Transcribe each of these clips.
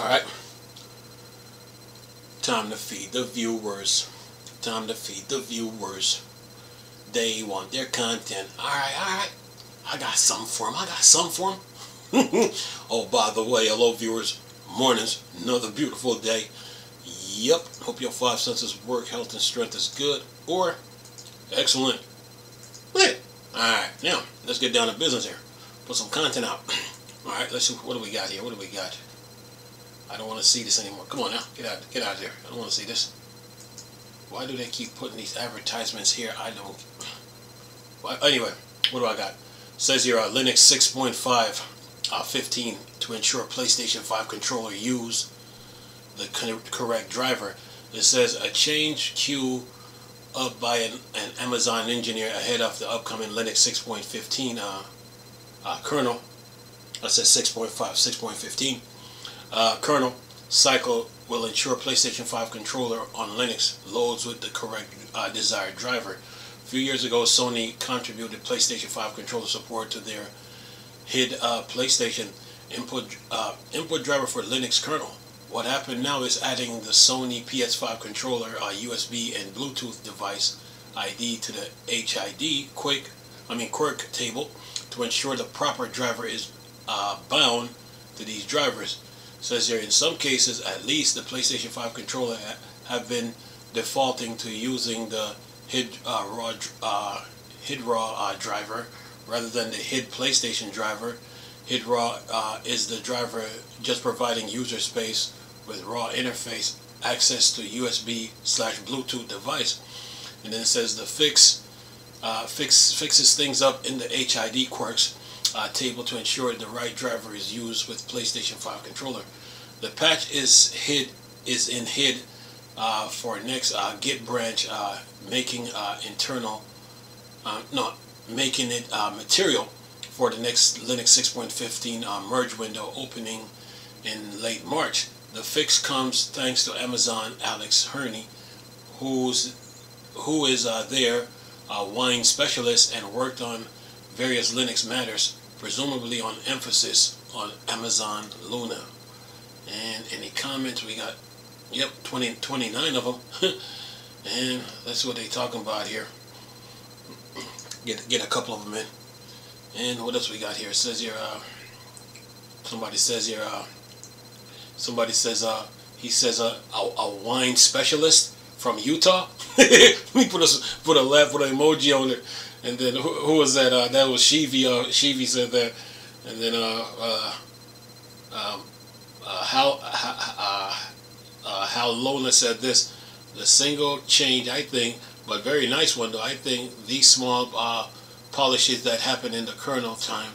Alright. Time to feed the viewers. Time to feed the viewers. They want their content. Alright. I got something for them. Oh, by the way, hello viewers. Mornings. Another beautiful day. Yep. Hope your five senses work, health, and strength is good. Or excellent. Hey. Alright. Now, let's get down to business here. Put some content out. Alright, let's see. What do we got here? I don't want to see this anymore. Come on now. Get out of there. I don't want to see this. Why do they keep putting these advertisements here? I don't. Well, anyway, what do I got? It says here Linux 6.5 15 to ensure PlayStation 5 controller use the correct driver. It says a change queue up by an Amazon engineer ahead of the upcoming Linux 6.15 kernel. That says 6.15 kernel cycle will ensure PlayStation 5 controller on Linux loads with the correct desired driver. A few years ago, Sony contributed PlayStation 5 controller support to their HID PlayStation input driver for Linux kernel. What happened now is adding the Sony PS5 controller USB and Bluetooth device ID to the HID quirk table to ensure the proper driver is bound to these drivers. It says here, in some cases, at least, the PlayStation 5 controller have been defaulting to using the HID raw driver rather than the HID PlayStation driver. HID raw is the driver just providing user space with raw interface access to USB/Bluetooth device. And then it says the fixes things up in the HID quirks table to ensure the right driver is used with PlayStation 5 controller. The patch is in HID for next Git branch, making it material for the next Linux 6.15 merge window opening in late March. The fix comes thanks to Amazon Alex Herney, who is their wine specialist and worked on various Linux matters, presumably on emphasis on Amazon Luna. And any comments? We got, 29 of them. And that's what they talking about here. Get a couple of them in. And what else we got here? It says here, somebody says he says a wine specialist from Utah. We put a laugh, put an emoji on it. And then who was that? That was Shivi. Shivi said that. And then how Lola said this. The single change, I think, but very nice one though. I think these small polishes that happen in the kernel time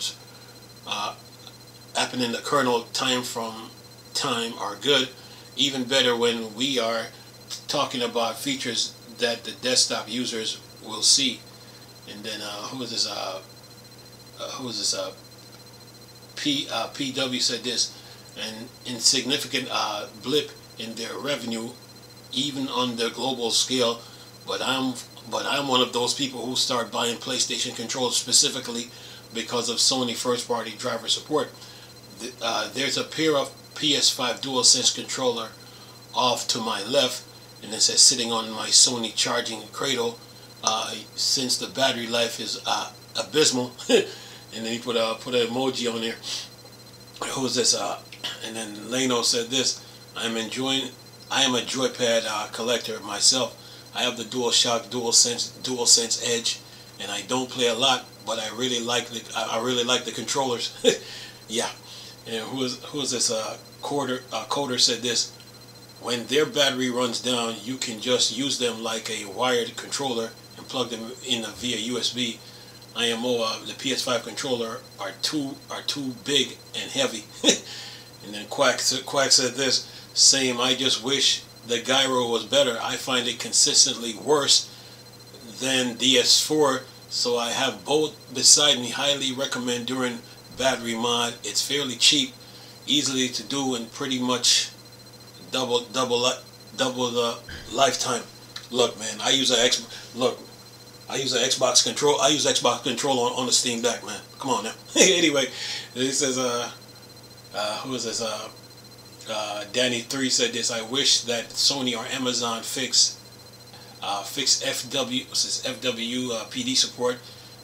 are good. Even better when we are talking about features that the desktop users will see. And then who is this? PW said this: an insignificant blip in their revenue, even on the global scale. But I'm one of those people who start buying PlayStation controllers specifically because of Sony first-party driver support. There's a pair of PS5 DualSense controller off to my left, and it says sitting on my Sony charging cradle. Since the battery life is abysmal. And then he put an emoji on there. Who's this? And then Leno said this: I am a joypad collector myself. I have the DualShock DualSense Edge, and I don't play a lot, but I really like the controllers. Yeah. And who is this? Coder said this: when their battery runs down, you can just use them like a wired controller and plug them in via USB. IMO, the PS5 controller are too big and heavy. And then Quack said this: same. I just wish the gyro was better. I find it consistently worse than DS4, so I have both beside me. Highly recommend during battery mod. It's fairly cheap, easily to do, and pretty much double the lifetime. Look, man, I use an Xbox control. I use Xbox control on the Steam Deck, man. Come on now. Anyway, he says, who is this? Danny3 said this: I wish that Sony or Amazon fix FW PD support,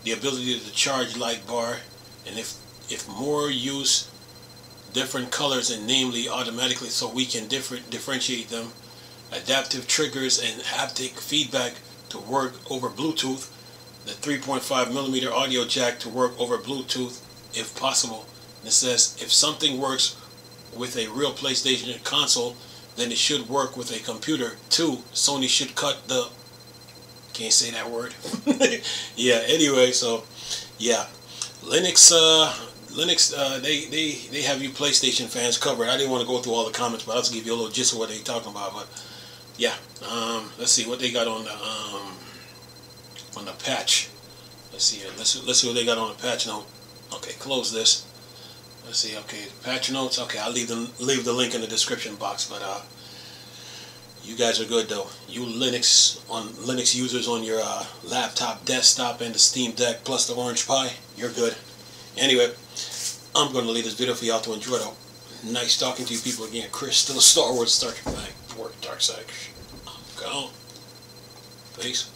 the ability to charge light bar, and if more use different colors and namely automatically so we can differentiate them, adaptive triggers and haptic feedback to work over Bluetooth, the 3.5mm audio jack to work over Bluetooth if possible. And it says if something works with a real PlayStation console, then it should work with a computer too. Sony should cut the, can't say that word. Yeah, anyway, so yeah, Linux they have you PlayStation fans covered. I didn't want to go through all the comments, but I'll just give you a little gist of what they're talking about. But yeah, let's see what they got on the patch. Let's see here. Let's see what they got on the patch note. Okay, close this. Let's see. Okay, patch notes. Okay, I'll leave the link in the description box. But you guys are good though. You Linux users on your laptop, desktop, and the Steam Deck plus the Orange Pi, you're good. Anyway, I'm going to leave this video for y'all to enjoy though. Nice talking to you people again. Chris, still a Star Wars Star Trek fan. Dark Side. I'm gone. Peace.